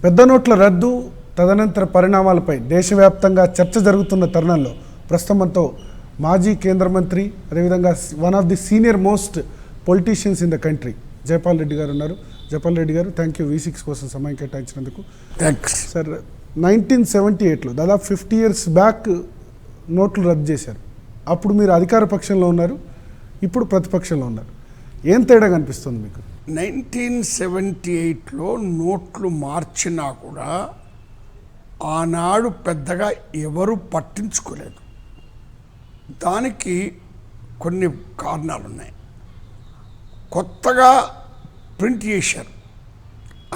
పెద్ద నోట్ల రద్దు తదనంతర పరిణామాలపై దేశవ్యాప్తంగా చర్చ జరుగుతున్న తరుణంలో ప్రస్తుతం మనతో మాజీ కేంద్ర మంత్రి అదేవిధంగా one of the senior most politicians in the country Jaipal Reddy గారు ఉన్నారు. జైపాల్ రెడ్డి గారు, థ్యాంక్ యూ V6 కోసం సమయం కేటాయించినందుకు. థ్యాంక్స్ సార్, 1978లో దాదాపు 50 years బ్యాక్ నోట్లు రద్దు చేశారు. అప్పుడు మీరు అధికార పక్షంలో ఉన్నారు, ఇప్పుడు ప్రతిపక్షంలో ఉన్నారు. ఏం తేడా కనిపిస్తుంది మీకు? 1978లో నోట్లు మార్చినా కూడా ఆనాడు పెద్దగా ఎవరు పట్టించుకోలేదు. దానికి కొన్ని కారణాలు ఉన్నాయి. కొత్తగా ప్రింట్ చేశారు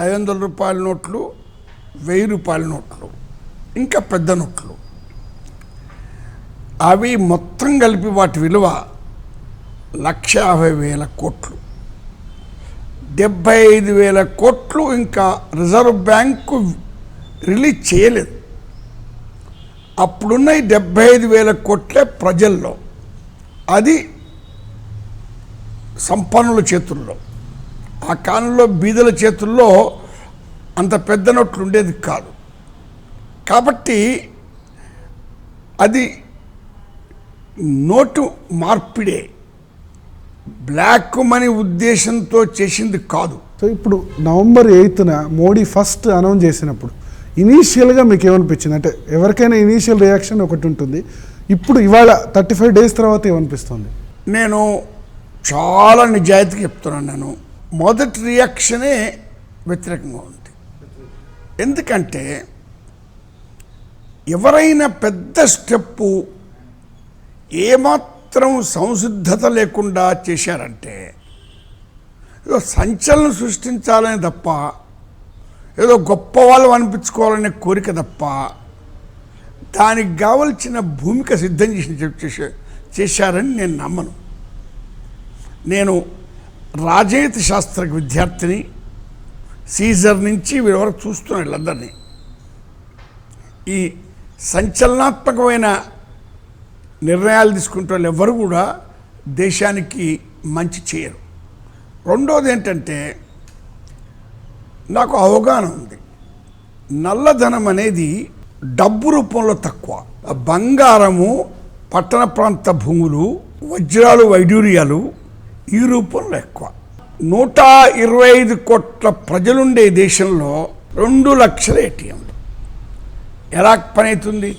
500 రూపాయల నోట్లు, 1000 రూపాయల నోట్లు, ఇంకా పెద్ద నోట్లు. అవి మొత్తం కలిపి వాటి విలువ 1,50,000 కోట్లు, 75,000 కోట్లు ఇంకా రిజర్వ్ బ్యాంకు రిలీజ్ చేయలేదు. అప్పుడున్న 75,000 కోట్లే ప్రజల్లో, అది సంపన్నుల చేతుల్లో. ఆ కాలంలో బీదల చేతుల్లో అంత పెద్ద నోట్లు ఉండేది కాదు. కాబట్టి అది నోటు మార్పిడే, బ్లాక్ మనీ ఉద్దేశంతో చేసింది కాదు. సో ఇప్పుడు November 8న మోడీ ఫస్ట్ అనౌన్స్ చేసినప్పుడు ఇనీషియల్గా మీకు ఏమనిపించింది? అంటే ఎవరికైనా ఇనీషియల్ రియాక్షన్ ఒకటి ఉంటుంది. ఇప్పుడు ఇవాళ 35 days తర్వాత ఏమనిపిస్తుంది? నేను చాలా నిజాయితీగా చెప్తున్నాను. నేను మొదటి రియాక్షనే వ్యతిరేకంగా ఉంది. ఎందుకంటే ఎవరైనా పెద్ద స్టెప్పు ఏమాత్రం సంసిద్ధత లేకుండా చేశారంటే ఏదో సంచలనం సృష్టించాలని తప్ప, ఏదో గొప్ప వాళ్ళు అనిపించుకోవాలనే కోరిక తప్ప, దానికి కావలసిన భూమిక సిద్ధం చేశారని నేను నమ్మను. నేను రాజనీతి శాస్త్ర విద్యార్థిని, సీజర్ నుంచి వీరి వరకు చూస్తున్నాను వీళ్ళందరినీ. ఈ సంచలనాత్మకమైన నిర్ణయాలు తీసుకుంటే వాళ్ళు ఎవరు కూడా దేశానికి మంచి చేయరు. రెండోది ఏంటంటే, నాకు అవగాహన ఉంది, నల్లధనం అనేది డబ్బు రూపంలో తక్కువ, బంగారము, పట్టణ ప్రాంత భూములు, వజ్రాలు, వైడూర్యాలు ఈ రూపంలో ఎక్కువ. 125 కోట్ల ప్రజలుండే దేశంలో 2 లక్షల ATMలు ఎలా పని అవుతుంది?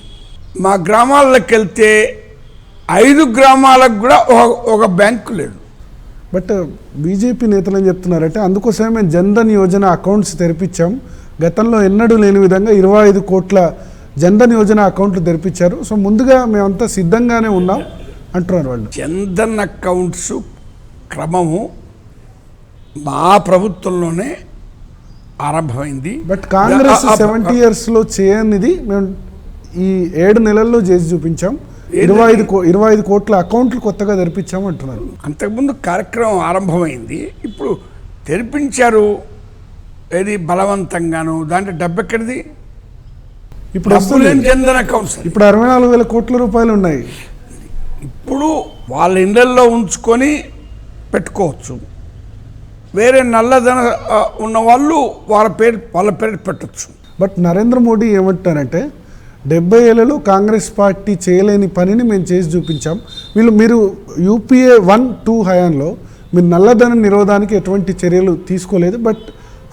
మా గ్రామాల్లోకి వెళ్తే 5 గ్రామాలకు కూడా ఒక బ్యాంకు లేదు. బట్ బీజేపీ నేతలు ఏం చెప్తున్నారంటే, అందుకోసమే మేము జన్ధన్ యోజన అకౌంట్స్ తెరిపించాం. గతంలో ఎన్నడూ లేని విధంగా 25 కోట్ల జన్ధన్ యోజన అకౌంట్లు తెరిపించారు. సో ముందుగా మేమంతా సిద్ధంగానే ఉన్నాం అంటున్నారు వాళ్ళు. జన్ధన్ అకౌంట్స్ క్రమము మా ప్రభుత్వంలోనే ఆరంభమైంది. బట్ కాంగ్రెస్ 70 yearsలో చేయనిది మేము ఈ 7 నెలల్లో చేసి చూపించాం. 25 కోట్ల అకౌంట్లు కొత్తగా తెరిపించాము అంటున్నారు. అంతకుముందు కార్యక్రమం ఆరంభమైంది, ఇప్పుడు తెరిపించారు. ఏది బలవంతంగాను, దాంట్లో డబ్బు ఎక్కడిది? ఇప్పుడు వస్తుంది జన్ధన్ అకౌంట్స్. ఇప్పుడు 64,000 కోట్ల రూపాయలు ఉన్నాయి. ఇప్పుడు వాళ్ళ ఇళ్ళల్లో ఉంచుకొని పెట్టుకోవచ్చు. వేరే నల్లధన ఉన్న వాళ్ళు వాళ్ళ పేరు పెట్టచ్చు. బట్ నరేంద్ర మోడీ ఏమంటారంటే, 70 ఏళ్లలో కాంగ్రెస్ పార్టీ చేయలేని పనిని మేము చేసి చూపించాం. మీరు UPA 1-2 హయాంలో మీరు నల్లధన నిరోధానికి ఎటువంటి చర్యలు తీసుకోలేదు. But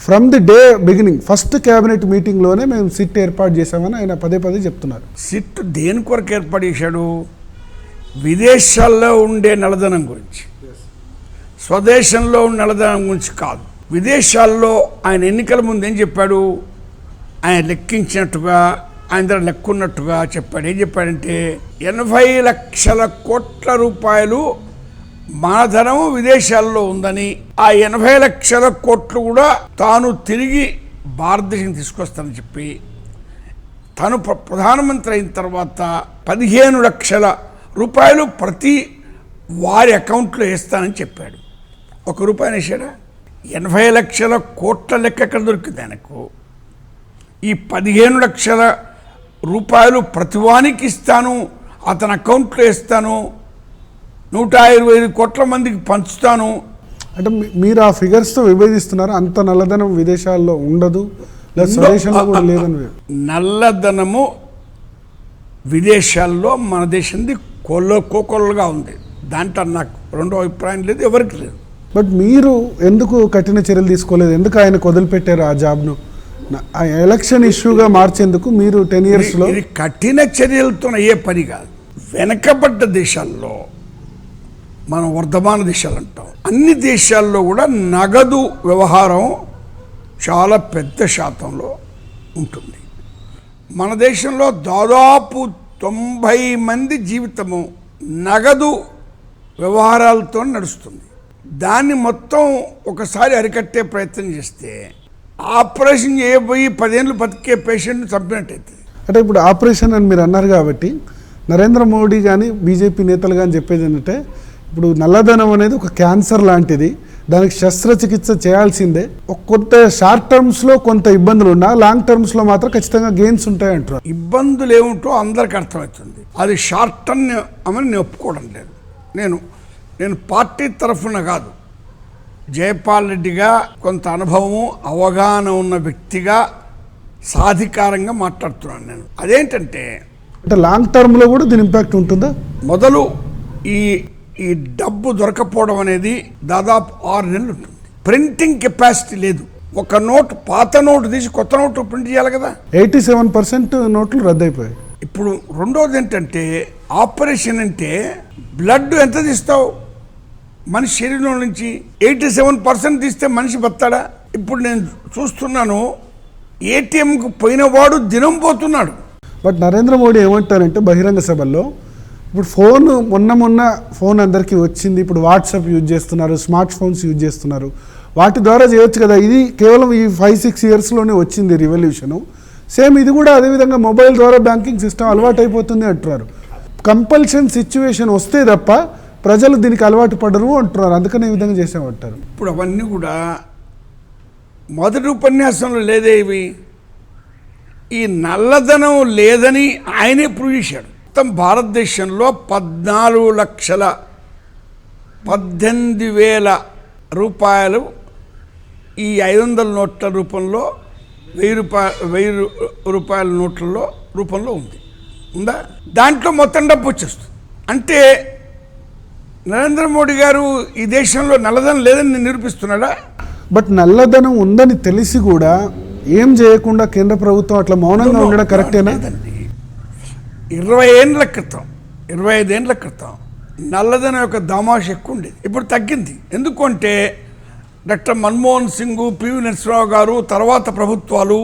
from the day beginning first cabinet మీటింగ్లోనే మేము సిట్ ఏర్పాటు చేశామని ఆయన పదే చెప్తున్నారు. సిట్ దేని కొరకు ఏర్పాటు చేశాడు? విదేశాల్లో ఉండే నల్లధనం గురించి, స్వదేశంలో ఉన్న నల్లధనం గురించి కాదు. విదేశాల్లో ఆయన ఎన్నికల ముందు ఏం చెప్పాడు? ఆయన లెక్కించినట్టుగా, ఆయన దగ్గర లెక్కున్నట్టుగా చెప్పాడు. ఏం చెప్పాడంటే 80 లక్షల కోట్ల రూపాయలు మన ధనము విదేశాల్లో ఉందని, ఆ 80 లక్షల కోట్లు కూడా తాను తిరిగి భారతదేశం తీసుకొస్తానని చెప్పి, తను ప్రధానమంత్రి అయిన తర్వాత 15 లక్షల రూపాయలు ప్రతి వారి అకౌంట్లో వేస్తానని చెప్పాడు. 1 రూపాయి వేసాడా? 80 లక్షల కోట్ల లెక్క ఎక్కడ దొరికింది ఆయనకు? ఈ 15 లక్షల రూపాయలు ప్రతివానికి ఇస్తాను, అతని అకౌంట్లో వేస్తాను, 125 కోట్ల మందికి పంచుతాను అంటే మీరు ఆ ఫిగర్స్తో విభేదిస్తున్నారు. అంత నల్లధనం విదేశాల్లో ఉండదు, లేదా స్వదేశంలో కూడా లేదని నల్లధనము విదేశాల్లో మన దేశంది కోకొల్లగా ఉంది. దాంట్లో నాకు రెండో అభిప్రాయం లేదు, ఎవరికి లేదు. బట్ మీరు ఎందుకు కఠిన చర్యలు తీసుకోలేదు? ఎందుకు ఆయన వదిలిపెట్టారు ఆ జాబ్ను? ఆ ఎలక్షన్ ఇష్యూగా మార్చేందుకు మీరు 10 yearsలో ఇది కఠిన చర్యలతో అయ్యే పని కాదు. వెనకబడ్డ దేశాల్లో, మనం వర్ధమాన దేశాలు అంటాం, అన్ని దేశాల్లో కూడా నగదు వ్యవహారం చాలా పెద్ద శాతంలో ఉంటుంది. మన దేశంలో దాదాపు 90% జీవితము నగదు వ్యవహారాలతో నడుస్తుంది. దాన్ని మొత్తం ఒకసారి అరికట్టే ప్రయత్నం చేస్తే ఆపరేషన్ చేయబోయి 10 ఏళ్ళు బతికే పేషెంట్ని చంపినట్టయితే. అంటే ఇప్పుడు ఆపరేషన్ అని మీరు అన్నారు కాబట్టి నరేంద్ర మోడీ కానీ బీజేపీ నేతలు కానీ చెప్పేది ఏంటంటే, ఇప్పుడు నల్లధనం అనేది ఒక క్యాన్సర్ లాంటిది, దానికి శస్త్రచికిత్స చేయాల్సిందే. కొంత షార్ట్ టర్మ్స్లో కొంత ఇబ్బందులు ఉన్నా లాంగ్ టర్మ్స్లో మాత్రం ఖచ్చితంగా గెయిన్స్ ఉంటాయి అంటారు. ఇబ్బందులు ఏమిటో అందరికి అర్థమవుతుంది. అది షార్ట్ టర్మ్ అని నేను ఒప్పుకోవడం లేదు. నేను పార్టీ తరఫున కాదు, జయపాల్ రెడ్డిగా కొంత అనుభవము అవగాహన ఉన్న వ్యక్తిగా సాధికారంగా మాట్లాడుతున్నాను నేను. అదేంటంటే అంటే లాంగ్ టర్మ్లో కూడా దీని ఇంపాక్ట్ ఉంటుందా? మొదలు ఈ డబ్బు దొరకపోవడం అనేది దాదాపు 6 నెలలు ఉంటుంది. ప్రింటింగ్ కెపాసిటీ లేదు. ఒక నోటు, పాత నోటు తీసి కొత్త నోటు ప్రింట్ చేయాలి కదా. 87% నోట్లు రద్దయిపోయాయి. ఇప్పుడు రెండోది ఏంటంటే, ఆపరేషన్ అంటే బ్లడ్ ఎంత తీస్తావు మనిషి శరీరంలో నుంచి? 87% తీస్తే మనిషి బతాడా? ఇప్పుడు నేను చూస్తున్నాను, ఏటీఎంకు పోయినవాడు దినం పోతున్నాడు. బట్ నరేంద్ర మోడీ ఏమంటారంటే బహిరంగ సభల్లో, ఇప్పుడు మొన్న ఫోన్ అందరికీ వచ్చింది, ఇప్పుడు వాట్సాప్ యూజ్ చేస్తున్నారు, స్మార్ట్ ఫోన్స్ యూజ్ చేస్తున్నారు, వాటి ద్వారా చేయొచ్చు కదా, ఇది కేవలం ఈ 5-6 yearsలోనే వచ్చింది రివల్యూషను, సేమ్ ఇది కూడా అదేవిధంగా మొబైల్ ద్వారా బ్యాంకింగ్ సిస్టమ్ అలవాటు అయిపోతుంది అంటున్నారు. కంపల్షన్ సిచ్యువేషన్ వస్తే తప్ప ప్రజలు దీనికి అలవాటు పడరు అంటున్నారు, అందుకని ఈ విధంగా చేసామంటారు. ఇప్పుడు అవన్నీ కూడా మొదటి ఉపన్యాసంలో లేదే. ఇవి ఈ నల్లధనం లేదని ఆయనే ప్రూవ్ చేశాడు. మొత్తం భారతదేశంలో 14,18,000 రూపాయలు ఈ 500 నోట్ల రూపంలో, 1000 రూపాయల నోట్లలో రూపంలో ఉందా? దాంట్లో మొత్తం డబ్బు వచ్చేస్తుంది. అంటే నరేంద్ర మోడీ గారు ఈ దేశంలో నల్లధనం లేదని నిరూపిస్తున్నాడా? బట్ నల్లధనం ఉందని తెలిసి కూడా ఏం చేయకుండా కేంద్ర ప్రభుత్వం అట్లా మౌనంగా ఉండడం కరెక్టేనా? 25 ఏళ్ళ క్రితం నల్లధనం యొక్క దామాష ఎక్కువ ఉండేది, ఇప్పుడు తగ్గింది. ఎందుకంటే డాక్టర్ మన్మోహన్ సింగ్, పివి నరసింహరావు గారు తర్వాత ప్రభుత్వాలు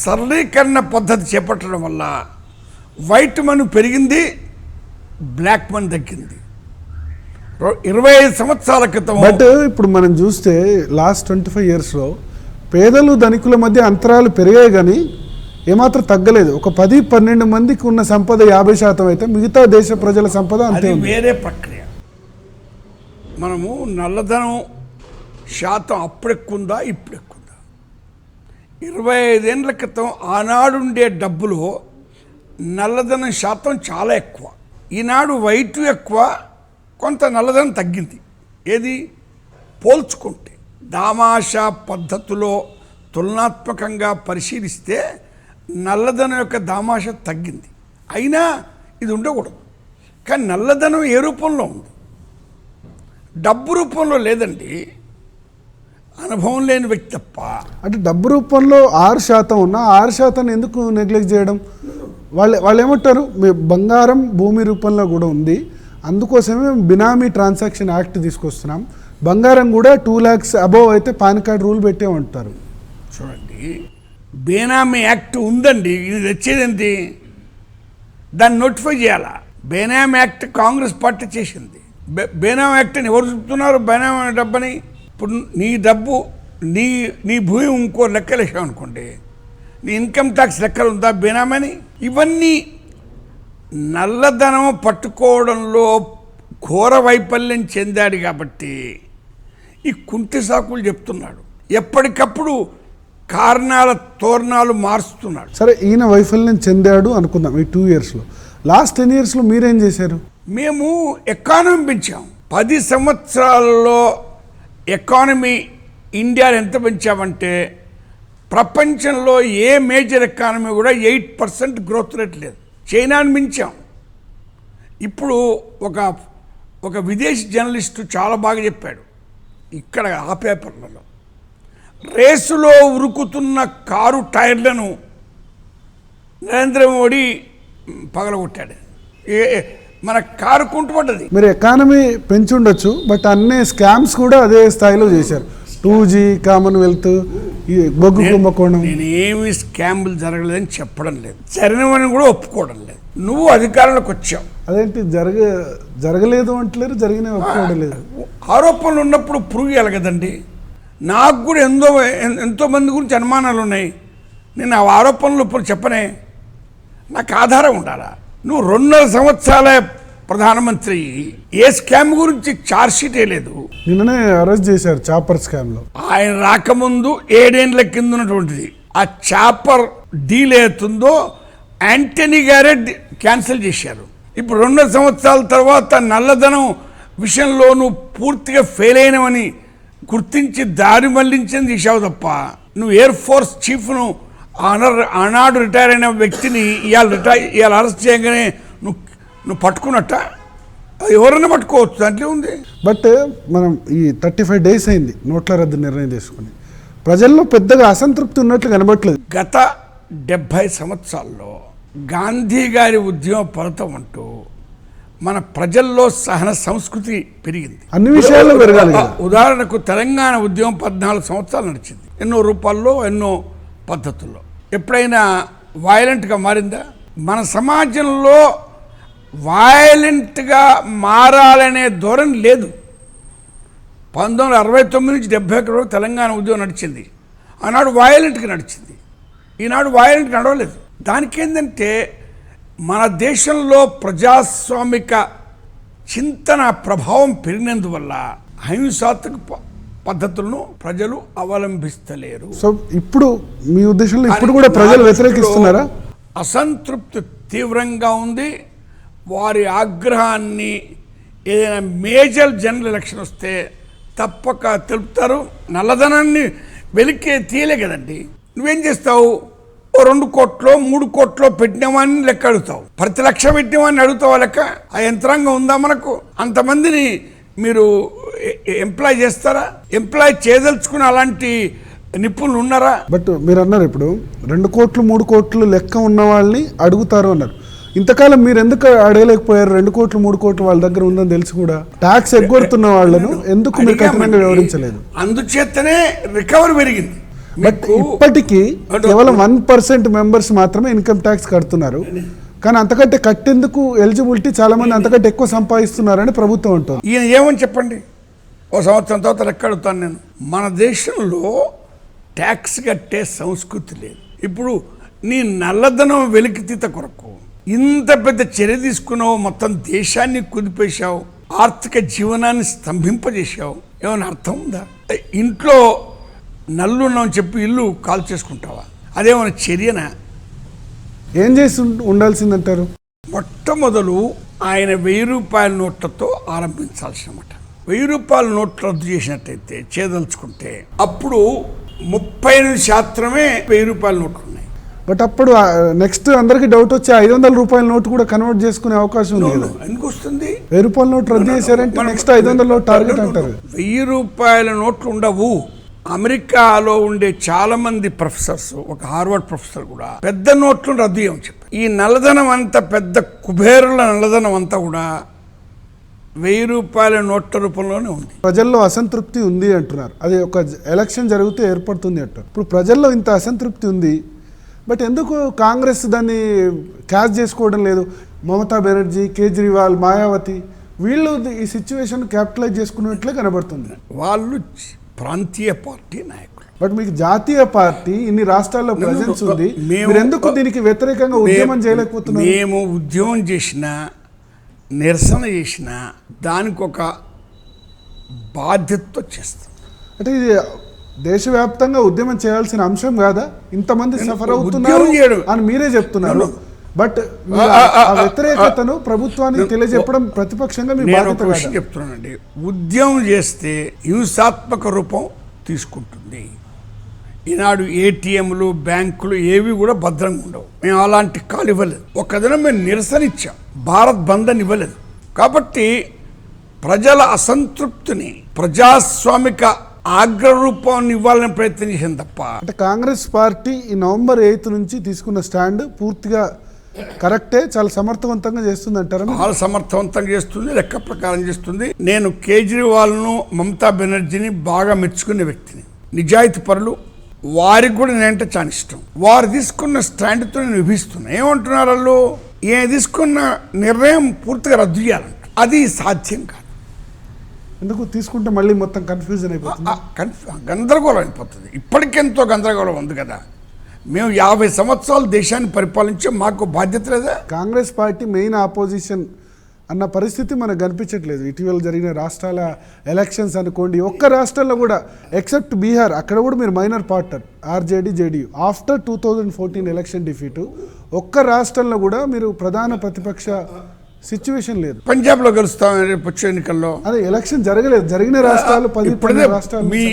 సరళీకరణ పద్ధతి చేపట్టడం వల్ల వైట్ మనీ పెరిగింది, బ్లాక్ మనీ తగ్గింది. 25 సంవత్సరాల క్రితం. బట్ ఇప్పుడు మనం చూస్తే లాస్ట్ 25 yearsలో పేదలు ధనికుల మధ్య అంతరాలు పెరిగాయి కానీ ఏమాత్రం తగ్గలేదు. ఒక 10-12 మందికి ఉన్న సంపద 50% అయితే మిగతా దేశ ప్రజల సంపద అంతే ఉంది. వేరే ప్రక్రియ. మనము నల్లధనం శాతం అప్పుడెక్కుందా ఇప్పుడు ఎక్కుందా? 25 ఏళ్ళ క్రితం ఆనాడుండే డబ్బులో నల్లధనం శాతం చాలా ఎక్కువ. ఈనాడు వైట్ ఎక్కువ, కొంత నల్లధనం తగ్గింది. ఏది పోల్చుకుంటే దామాషా పద్ధతిలో తులనాత్మకంగా పరిశీలిస్తే నల్లధనం యొక్క దామాష తగ్గింది. అయినా ఇది ఉండకూడదు. కానీ నల్లధనం ఏ రూపంలో ఉంది? డబ్బు రూపంలో లేదండి. అనుభవం లేని వ్యక్తి తప్ప. అంటే డబ్బు రూపంలో 6% ఉన్నా 6% ఎందుకు నెగ్లెక్ట్ చేయడం? వాళ్ళు ఏమంటారు, బంగారం భూమి రూపంలో కూడా ఉంది, అందుకోసమే బినామీ ట్రాన్సాక్షన్ యాక్ట్ తీసుకొస్తున్నాం, బంగారం కూడా 2 lakhs అబోవ్ అయితే పాన్ కార్డ్ రూల్ పెట్టామంటారు. చూడండి, బేనామీ యాక్ట్ ఉందండి, ఇది తెచ్చేదేంటి? దాన్ని నోటిఫై చేయాలా? బేనామీ యాక్ట్ కాంగ్రెస్ పార్టీ చేసింది. బేనామీ యాక్ట్ అని ఎవరు చెప్తున్నారు? బేనామీ డబ్బని. ఇప్పుడు నీ డబ్బు, నీ భూమి ఇంకో లెక్కలు వేసాం అనుకోండి, నీ ఇన్కమ్ ట్యాక్స్ లెక్కలు ఉందా బేనామని? ఇవన్నీ నల్లధనం పట్టుకోవడంలో ఘోర వైఫల్యం చెందాడు కాబట్టి ఈ కుంటి సాకులు చెప్తున్నాడు. ఎప్పటికప్పుడు కారణాల తోరణాలు మారుస్తున్నాడు. సరే, ఈయన వైఫల్యం చెందాడు అనుకుందాం ఈ 2 yearsలో. లాస్ట్ 10 yearsలో మీరేం చేశారు? మేము ఎకానమీ పెంచాం. 10 సంవత్సరాలలో ఎకానమీ ఇండియాలో ఎంత పెంచామంటే ప్రపంచంలో ఏ మేజర్ ఎకానమీ కూడా 8% గ్రోత్ రేట్ లేదు. చైనాని మించాం. ఇప్పుడు ఒక విదేశీ జర్నలిస్టు చాలా బాగా చెప్పాడు ఇక్కడ ఆ పేపర్లలో, రేసులో ఉరుకుతున్న కారు టైర్లను నరేంద్ర మోడీ పగలగొట్టాడు. మన కారు కుంటుపడ్డది. మీరు ఎకానమీ పెంచుండొచ్చు, బట్ అన్ని స్కామ్స్ కూడా అదే స్థాయిలో చేశారు. 2G, కామన్వెల్త్, ఈ బొగ్గు కుంభకోణం. నేనేమి స్కామ్లు జరగలేదని చెప్పడం లేదు, జరిగినవని కూడా ఒప్పుకోవడం లేదు. నువ్వు అధికారంలోకి వచ్చావు, అదేంటి జరగలేదు అంటలేరు, జరిగినవి ఒప్పుకోవడం లేదు. ఆరోపణలు ఉన్నప్పుడు ప్రూవ్ చేయాలి కదండి. నాకు కూడా ఎంతో మంది గురించి అనుమానాలు ఉన్నాయి. నేను ఆ ఆరోపణలు ఇప్పుడు చెప్పనే, నాకు ఆధారం ఉండాలా. నువ్వు 2.5 సంవత్సరాల ప్రధానమంత్రి, ఏ స్కామ్ గురించి ఛార్జ్ షీట్ వేయలేదు. నిన్ననే అరెస్ట్ చేశారు చాపర్ స్కామ్ లో. ఆయన రాకముందు 7 ఏళ్ల కింద ఉన్నటువంటిది ఆ చాపర్ డీల్ అవుతుందో యాంటనీ గారే క్యాన్సిల్ చేశారు. ఇప్పుడు 2.5 సంవత్సరాల తర్వాత నల్లధనం విషయంలో నువ్వు పూర్తిగా ఫెయిల్ అయినవని గుర్తించి దారి మళ్లించింది చేశావు తప్ప, నువ్వు ఎయిర్ ఫోర్స్ చీఫ్ను ఆనాడు రిటైర్ అయిన వ్యక్తిని ఇవాళ అరెస్ట్ చేయగానే నువ్వు పట్టుకున్నట్ట. ఎవరైనా పట్టుకోవచ్చు, దాంట్లో ఉంది. బట్ మనం ఈ 35 days అయింది నోట్ల రద్దు నిర్ణయం తీసుకుని, ప్రజల్లో పెద్దగా అసంతృప్తి ఉన్నట్లు కనబట్లేదు. గత 70 సంవత్సరాల్లో గాంధీ గారి ఉద్యమ ఫలితం అంటూ మన ప్రజల్లో సహన సంస్కృతి పెరిగింది. అన్ని విషయాల్లో పెరగాలి. ఉదాహరణకు తెలంగాణ ఉద్యమం 14 సంవత్సరాలు నడిచింది. ఎన్నో రూపాల్లో, ఎన్నో పద్ధతుల్లో. ఎప్పుడైనా వైలెంట్గా మారిందా? మన సమాజంలో వైలెంట్గా మారాలనే ధోరణి లేదు. 1969 నుంచి 71 వరకు తెలంగాణ ఉద్యమం నడిచింది. ఆనాడు వైలెంట్గా నడిచింది, ఈనాడు వైలెంట్గా నడవలేదు. దానికి ఏంటంటే మన దేశంలో ప్రజాస్వామిక చింతన ప్రభావం పెరిగినందువల్ల అహింసాత్మక పద్ధతులను ప్రజలు అవలంబిస్తలేరు. సో ఇప్పుడు మీ ఉద్దేశంలో ఇప్పుడు కూడా ప్రజలు వ్యతిరేకిస్తున్నారా? అసంతృప్తి తీవ్రంగా ఉంది. వారి ఆగ్రహాన్ని ఏదైనా మేజర్ జనరల్ ఎలక్షన్ వస్తే తప్పక తెలుపుతారు. నల్లధనాన్ని వెలికే తీయలే కదండి. నువ్వేం చేస్తావు? ఓ 2 కోట్లో 3 కోట్లో పెట్టినవాడిని లెక్క అడుగుతావు, ప్రతి లక్ష పెట్టినవాడిని అడుగుతావా లెక్క? ఆ యంత్రాంగం ఉందా మనకు? అంతమందిని మీరు ఎంప్లాయ్ చేస్తారా? ఎంప్లాయ్ చేయదలుచుకుని అలాంటి నిపుణులు ఉన్నారా? బట్ మీరు అన్నారు ఇప్పుడు 2 కోట్లు 3 కోట్లు లెక్క ఉన్న వాళ్ళని అడుగుతారు అన్నారు. ఇంతకాలం మీరు ఎందుకు అడగలేకపోయారు? 2 కోట్లు 3 కోట్లు వాళ్ళ దగ్గర ఉందని తెలిసి కూడా ట్యాక్స్ ఎగ్గొడుతున్న వాళ్ళను ఎందుకు మీరు కఠినంగా వివరించలేదు? అందుచేతనే రికవరీ పెరిగింది. బట్ ఇప్పటికీ కేవలం 1% మెంబర్స్ మాత్రమే ఇన్కమ్ ట్యాక్స్ కడుతున్నారు. కానీ అంతకంటే కట్టేందుకు ఎలిజిబిలిటీ చాలా మంది అంతకంటే ఎక్కువ సంపాదిస్తున్నారని ప్రభుత్వం అంటుంది. ఈయన ఏమని చెప్పండి? ఓ సంవత్సరం తర్వాత లెక్క అడుగుతాను నేను. మన దేశంలో ట్యాక్స్ కట్టే సంస్కృతి లేదు. ఇప్పుడు నీ నల్లధనం వెలికితీత కొరకు ఇంత పెద్ద చర్య తీసుకున్నావు, మొత్తం దేశాన్ని కుదిపేశావు, ఆర్థిక జీవనాన్ని స్తంభింపజేశావు. ఏమైనా అర్థం ఉందా? ఇంట్లో నల్లున్నామని చెప్పి ఇల్లు కాల్ చేసుకుంటావా? అదేమైనా చర్యనా? ఏం చేసి ఉండాల్సిందంటారు? మొట్టమొదలు ఆయన 1000 రూపాయల నోట్లతో ఆరంభించాల్సినమాట. 1000 రూపాయల నోట్లు రద్దు చేసినట్టయితే చేయదలుచుకుంటే అప్పుడు 38% 1000 రూపాయల నోట్లు ఉన్నాయి. బట్ అప్పుడు నెక్స్ట్ అందరికి డౌట్ వచ్చి 500 రూపాయల నోటు కూడా కన్వర్ట్ చేసుకునే అవకాశం ఉంది కదా. ఎందుకు వస్తుంది? 1000 రూపాయల నోటు రద్దు చేశారంటే నెక్స్ట్ 500 నోట్ టార్గెట్ అంటారు. 1000 రూపాయల నోట్లు ఉండవు. అమెరికాలో ఉండే చాలా మంది ప్రొఫెసర్స్, ఒక హార్వర్డ్ ప్రొఫెసర్ కూడా పెద్ద నోట్లను రద్దు చేయమని చెప్పారు. ఈ నల్లధనం అంతా, పెద్ద కుబేరుల నల్లధనం అంతా కూడా 1000 రూపాయల నోట్ల రూపంలోనే ఉంది. ప్రజల్లో అసంతృప్తి ఉంది అంటున్నారు. అది ఒక ఎలక్షన్ జరిగితే ఏర్పడుతుంది అంటారు. ఇప్పుడు ప్రజల్లో ఇంత అసంతృప్తి ఉంది, బట్ ఎందుకు కాంగ్రెస్ దాన్ని క్యాచ్ చేసుకోవడం లేదు? మమతా బెనర్జీ, కేజ్రీవాల్, మాయావతి వీళ్ళు ఈ సిచ్యువేషన్ క్యాపిటలైజ్ చేసుకున్నట్లే కనబడుతుంది. వాళ్ళు ప్రాంతీయ పార్టీ నాయకులు. బట్ మీకు జాతీయ పార్టీ ఇన్ని రాష్ట్రాల్లో ప్రెజెన్స్ ఉంది, మీరు ఎందుకు దీనికి వ్యతిరేకంగా ఉద్యమం చేయలేకపోతున్నారు? మేము ఉద్యమం చేసిన, నిరసన చేసిన దానికి ఒక బాధ్యతతో చేస్తాం. అంటే ఇది దేశవ్యాప్తంగా ఉద్యమం చేయాల్సిన అంశం కాదా? ఇంతమంది సఫర్ అవుతున్నారు అని మీరే చెప్తున్నారు. బట్ ఆ వ్యతిరేకతను ప్రభుత్వానికి తెలియజెప్పడం ప్రతిపక్షంగా మీ బాధ్యత చెప్తున్నానండి. ఉద్యమం చేస్తే హింసాత్మక రూపం తీసుకుంటుంది. ఈనాడు ఏటీఎంలు బ్యాంకులు ఏవి కూడా భద్రంగా ఉండవు. మేము అలాంటి కాలు ఇవ్వలేదు. ఒక దినం మేము నిరసన ఇచ్చాం, భారత్ బంద్ అని ఇవ్వలేదు. కాబట్టి ప్రజల అసంతృప్తిని ప్రజాస్వామిక ఆగ్రహరూపాన్ని ఇవ్వాలని ప్రయత్నించింది తప్ప. అంటే కాంగ్రెస్ పార్టీ ఈ నవంబర్ 8 నుంచి తీసుకున్న స్టాండ్ పూర్తిగా కరెక్టే, చాలా సమర్థవంతంగా చేస్తుంది అంటారా? చాలా సమర్థవంతంగా చేస్తుంది, లెక్క ప్రకారం చేస్తుంది. నేను కేజ్రీవాల్ను మమతా బెనర్జీని బాగా మెచ్చుకునే వ్యక్తిని, నిజాయితీ పరులు. వారికి కూడా నేనంటే చాలా ఇష్టం. వారు తీసుకున్న స్టాండ్తో నేను విభిస్తున్నా. ఏమంటున్నారు వాళ్ళు? ఈయన తీసుకున్న నిర్ణయం పూర్తిగా రద్దు చేయాలంట. అది సాధ్యం కాదు. ఎందుకు తీసుకుంటే మళ్ళీ మొత్తం కన్ఫ్యూజన్ అయిపోతుంది, గందరగోళం అయిపోతుంది. ఇప్పటికెంతో గందరగోళం ఉంది కదా. మేము 50 సంవత్సరాలు దేశాన్ని పరిపాలించే మాకు బాధ్యత లేదా? కాంగ్రెస్ పార్టీ మెయిన్ ఆపోజిషన్ అన్న పరిస్థితి మనకు కనిపించట్లేదు. ఇటీవల జరిగిన రాష్ట్రాల ఎలక్షన్స్ అనుకోండి, ఒక్క రాష్ట్రాల్లో కూడా ఎక్సెప్ట్ బీహార్, అక్కడ కూడా మీరు minor partner RJD JDU. After 2014 election defeat ఒక్క రాష్ట్రంలో కూడా మీరు ప్రధాన ప్రతిపక్ష సిచ్యువేషన్ లేదు. పంజాబ్లో గెలుస్తాం రేపు వచ్చే ఎన్నికల్లో. అదే ఎలక్షన్ జరగలేదు, జరిగిన రాష్ట్రాలు 10 రాష్ట్రాలు. మీ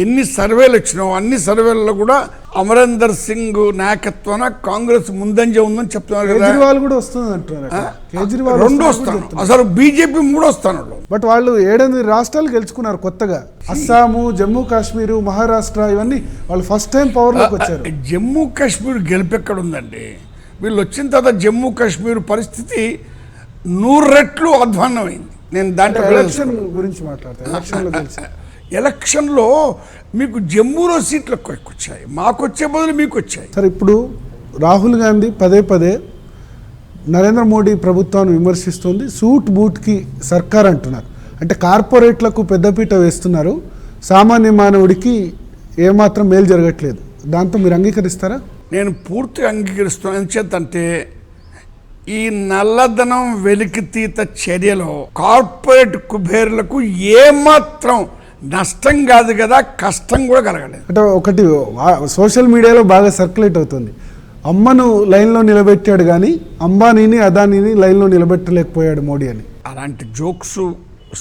ఎన్ని సర్వేలు వచ్చినావు అన్ని సర్వేలలో కూడా అమరేందర్ సింగ్ నాయకత్వాన కాంగ్రెస్ ముందంజ ఉందని చెప్తున్నారు కదా. కేజ్రీవాల్ కూడా వస్తుంది అంటున్నారు. కేజ్రీవాల్ 2 వస్తాను, అసలు బీజేపీ 3 వస్తాను. బట్ వాళ్ళు 7-8 రాష్ట్రాలు గెలుచుకున్నారు కొత్తగా. అస్సాము, జమ్మూ కాశ్మీరు, మహారాష్ట్ర, ఇవన్నీ వాళ్ళు ఫస్ట్ టైం పవర్లోకి వచ్చారు. జమ్మూ కాశ్మీర్ గెలుపు ఎక్కడ ఉందండి? వీళ్ళు వచ్చిన తర్వాత జమ్మూ కాశ్మీర్ పరిస్థితి 100 రెట్లు అధ్వాన్నమైంది. నేను దాంట్లో ఎలక్షన్ గురించి మాట్లాడతాను. ఎలక్షన్లో మీకు జమ్మూలో సీట్లు ఎక్కువ వచ్చాయి, మాకు వచ్చే బదులు మీకు వచ్చాయి. సరే, ఇప్పుడు రాహుల్ గాంధీ పదే నరేంద్ర మోడీ ప్రభుత్వాన్ని విమర్శిస్తుంది. సూట్ బూట్కి సర్కార్ అంటున్నారు. అంటే కార్పొరేట్లకు పెద్దపీట వేస్తున్నారు, సామాన్య మానవుడికి ఏమాత్రం మేలు జరగట్లేదు. దాంతో మీరు అంగీకరిస్తారా? నేను పూర్తిగా అంగీకరిస్తున్నాను. ఎందుచేతంటే ఈ నల్లధనం వెలికితీత చర్యలో కార్పొరేట్ కుబేర్లకు ఏమాత్రం నష్టం కాదు కదా, కష్టం కూడా కలగలేదు. అంటే ఒకటి సోషల్ మీడియాలో బాగా సర్క్యులేట్ అవుతుంది, అమ్మను లైన్లో నిలబెట్టాడు కానీ అంబానీని అదానీని లైన్లో నిలబెట్టలేకపోయాడు మోడీ అని. అలాంటి జోక్స్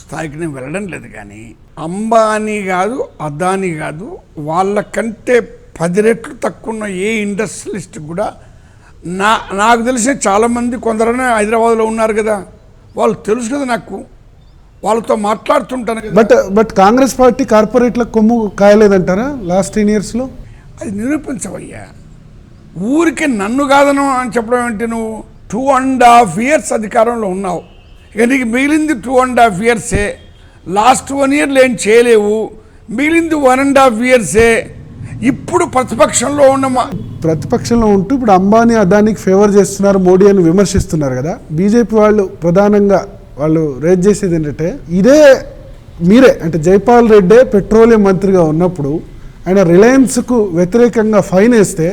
స్థాయికి నేను వెళ్ళడం లేదు. కానీ అంబానీ కాదు, అదానీ కాదు, వాళ్ళకంటే 10 రెట్లు తక్కువ ఉన్న ఏ ఇండస్ట్రియలిస్ట్ కూడా నాకు తెలిసిన చాలామంది కొందరైనా హైదరాబాద్లో ఉన్నారు కదా, వాళ్ళు తెలుసు కదా నాకు, వాళ్ళతో మాట్లాడుతుంటాను కదా. బట్ కాంగ్రెస్ పార్టీ కార్పొరేట్లకు కొమ్ము కాయలేదంటారా లాస్ట్ 10 yearsలో? అది నిరూపించవయ్యా. ఊరికి నన్ను కాదను అని చెప్పడం ఏంటి? నువ్వు 2.5 years అధికారంలో ఉన్నావు, ఇక నీకు మిగిలింది 2.5 yearsే. లాస్ట్ 1 yearలో ఏం చేయలేవు, మిగిలింది 1.5 yearsే. ఇప్పుడు ప్రతిపక్షంలో ఉంటూ ఇప్పుడు అంబానీ అదానికి ఫేవర్ చేస్తున్నారు మోడీ అని విమర్శిస్తున్నారు కదా. బీజేపీ వాళ్ళు ప్రధానంగా వాళ్ళు రేజ్ చేసేది ఏంటంటే, ఇదే మీరే అంటే జైపాల్ రెడ్డే పెట్రోలియం మంత్రిగా ఉన్నప్పుడు ఆయన రిలయన్స్కు వ్యతిరేకంగా ఫైన్ వేస్తే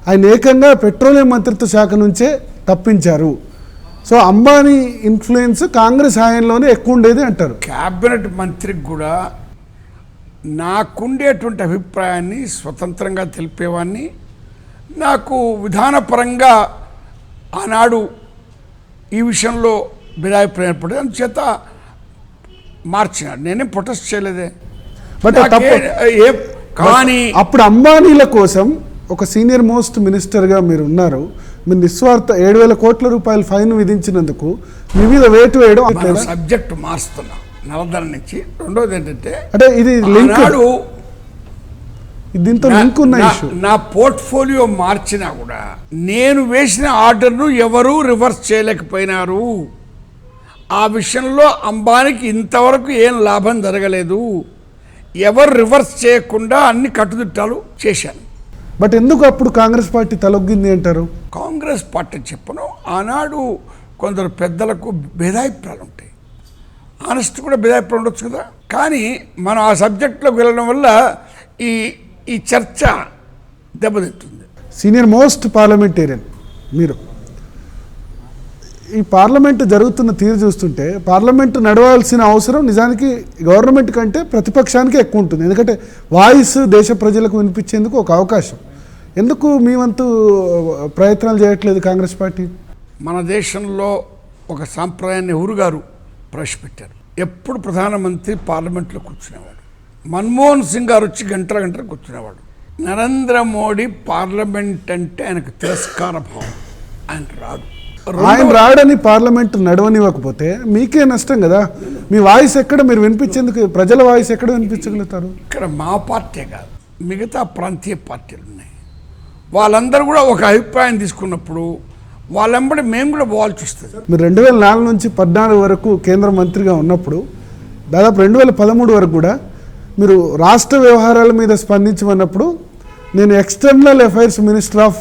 ఆయన ఏకంగా పెట్రోలియం మంత్రిత్వ శాఖ నుంచే తప్పించారు. సో అంబానీ ఇన్ఫ్లుయెన్స్ కాంగ్రెస్ హయాంలోనే ఎక్కువ ఉండేది అంటారు. క్యాబినెట్ మంత్రికి కూడా నాకుండేటువంటి అభిప్రాయాన్ని స్వతంత్రంగా తెలిపేవాడిని. నాకు విధానపరంగా ఆనాడు ఈ విషయంలో భిన్నాభిప్రాయం ఏర్పడేది, అందుచేత మార్చినాడు. నేనేం ప్రొటెస్ట్ చేయలేదే. బట్ కానీ అప్పుడు అంబానీల కోసం ఒక సీనియర్ మోస్ట్ మినిస్టర్గా మీరు ఉన్నారు, మీరు నిస్వార్థ 7,000 కోట్ల రూపాయలు ఫైన్ విధించినందుకు మీ మీద వేటు వేయడం. సబ్జెక్ట్ మారుస్తున్నా నల్లధనం నుంచి. రెండోది ఏంటంటే, అంటే ఇది దీంతో లింక్ ఉన్న ఇష్యూ. నా పోర్ట్ఫోలియో మార్చినా కూడా నేను వేసిన ఆర్డర్ను ఎవరూ రివర్స్ చేయలేకపోయినారు. ఆ విషయంలో అంబానీకి ఇంతవరకు ఏం లాభం జరగలేదు. ఎవరు రివర్స్ చేయకుండా అన్ని కట్టుదిట్టాలు చేశాను. బట్ ఎందుకు అప్పుడు కాంగ్రెస్ పార్టీ తలొగ్గింది అంటారు? కాంగ్రెస్ పార్టీ చెప్పను, ఆనాడు కొందరు పెద్దలకు భేదాభిప్రాయాలు ఉంటాయి, ఆనెస్ట్ కూడా భేదాభిప్రాయం ఉండొచ్చు కదా. కానీ మనం ఆ సబ్జెక్టులోకి వెళ్ళడం వల్ల ఈ చర్చ దెబ్బతింటుంది. సీనియర్ మోస్ట్ పార్లమెంటేరియన్ మీరు, ఈ పార్లమెంటు జరుగుతున్న తీరు చూస్తుంటే పార్లమెంటు నడవాల్సిన అవసరం నిజానికి గవర్నమెంట్ కంటే ప్రతిపక్షానికి ఎక్కువ ఉంటుంది. ఎందుకంటే వాయిస్ దేశ ప్రజలకు వినిపించేందుకు ఒక అవకాశం. ఎందుకు మీ వంతు ప్రయత్నాలు చేయట్లేదు కాంగ్రెస్ పార్టీ? మన దేశంలో ఒక సాంప్రదాయాన్ని నెహ్రూ గారు ప్రవేశపెట్టారు. ఎప్పుడు ప్రధానమంత్రి పార్లమెంట్లో కూర్చునేవాడు. మన్మోహన్ సింగ్ గారు వచ్చి గంటల కూర్చునేవాడు. నరేంద్ర మోడీ పార్లమెంట్ అంటే ఆయనకు తిరస్కార భావం. ఆయన రాదు. ఆయన రాడని పార్లమెంట్ నడవనివ్వకపోతే మీకే నష్టం కదా. మీ వాయిస్ ఎక్కడ మీరు వినిపించేందుకు, ప్రజల వాయిస్ ఎక్కడ వినిపించగలుగుతారు? ఇక్కడ మా పార్టీ కాదు, మిగతా ప్రాంతీయ పార్టీలు ఉన్నాయి. వాళ్ళందరూ కూడా ఒక అభిప్రాయం తీసుకున్నప్పుడు వాళ్ళెంబడి మేము కూడా పోవాల్సి వస్తుంది. మీరు 2004 నుంచి 14 వరకు కేంద్ర మంత్రిగా ఉన్నప్పుడు దాదాపు 2013 వరకు కూడా మీరు రాష్ట్ర వ్యవహారాల మీద స్పందించమన్నప్పుడు నేను external affairs minister of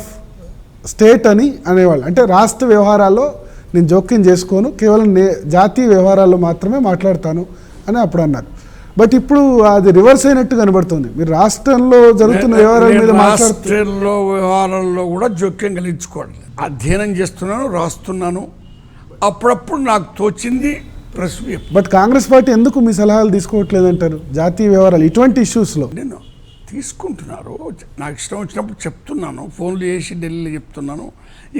state అని అనేవాళ్ళు. అంటే రాష్ట్ర వ్యవహారాల్లో నేను జోక్యం చేసుకోను, కేవలం జాతీయ వ్యవహారాల్లో మాత్రమే మాట్లాడతాను అని అప్పుడు అన్నారు. బట్ ఇప్పుడు అది రివర్స్ అయినట్టు కనబడుతుంది. మీరు రాష్ట్రంలో జరుగుతున్న వ్యవహారాల మీద రాష్ట్రంలో వ్యవహారాల్లో కూడా జోక్యం కలిగించుకోవడం. అధ్యయనం చేస్తున్నాను, రాస్తున్నాను, అప్పుడప్పుడు నాకు తోచింది ప్రెస్. బట్ కాంగ్రెస్ పార్టీ ఎందుకు మీ సలహాలు తీసుకోవట్లేదంటారు జాతీయ వ్యవహారాలు ఇటువంటి ఇష్యూస్లో? నేను తీసుకుంటున్నారు, నాకు ఇష్టం వచ్చినప్పుడు చెప్తున్నాను, ఫోన్లు చేసి ఢిల్లీలో చెప్తున్నాను,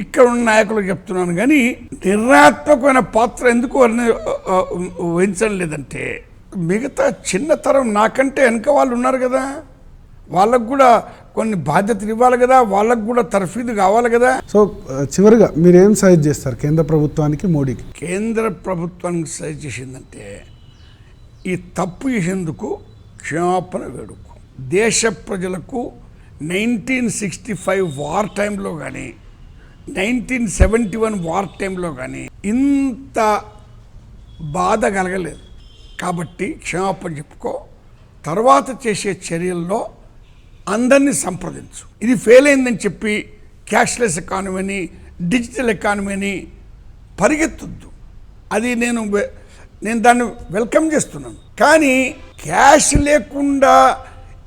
ఇక్కడ ఉన్న నాయకులకు చెప్తున్నాను. కానీ నిర్ణయాత్మకమైన పాత్ర ఎందుకు వహించడం లేదంటే మిగతా చిన్నతరం నాకంటే వెనక వాళ్ళు ఉన్నారు కదా, వాళ్ళకు కూడా కొన్ని బాధ్యతలు ఇవ్వాలి కదా, వాళ్ళకు కూడా తర్ఫీదు కావాలి కదా. సో చివరిగా మీరేం సజెస్ట్ చేస్తారు కేంద్ర ప్రభుత్వానికి, మోడీకి? కేంద్ర ప్రభుత్వానికి సజెస్ట్ చేసిందంటే ఈ తప్పు చేసేందుకు క్షమాపణ వేడుకు. దేశ ప్రజలకు 1965 వార్ టైంలో కానీ 1971 వార్ టైంలో కానీ ఇంత బాధ కలగలేదు. కాబట్టి క్షమాపణ చెప్పుకో, తర్వాత చేసే చర్యల్లో అందరినీ సంప్రదించు. ఇది ఫెయిల్ అయిందని చెప్పి క్యాష్లెస్ ఎకానమీని, డిజిటల్ ఎకానమీని పరిగెత్తొద్దు. అది నేను దాన్ని వెల్కమ్ చేస్తున్నాను. కానీ క్యాష్ లేకుండా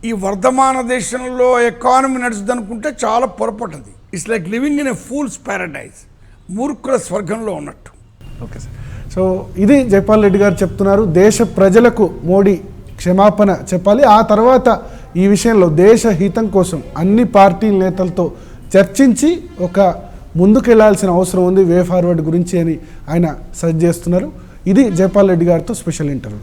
ఈ వర్ధమాన దేశంలో ఎకానమీ నడుస్తుంది అనుకుంటే చాలా పొరపడ్డది. It's like living in a fool's paradise, మూర్ఖుల స్వర్గంలో ఉన్నట్టు. Okay sir. సో ఇది జైపాల్ రెడ్డి గారు చెప్తున్నారు. దేశ ప్రజలకు మోడీ క్షమాపణ చెప్పాలి. ఆ తర్వాత ఈ విషయంలో దేశ హితం కోసం అన్ని పార్టీ నేతలతో చర్చించి ఒక ముందుకెళ్లాల్సిన అవసరం ఉంది వే ఫార్వర్డ్ గురించి అని ఆయన సజెస్ట్ చేస్తున్నారు. ఇది జైపాల్ రెడ్డి గారితో స్పెషల్ ఇంటర్వ్యూ.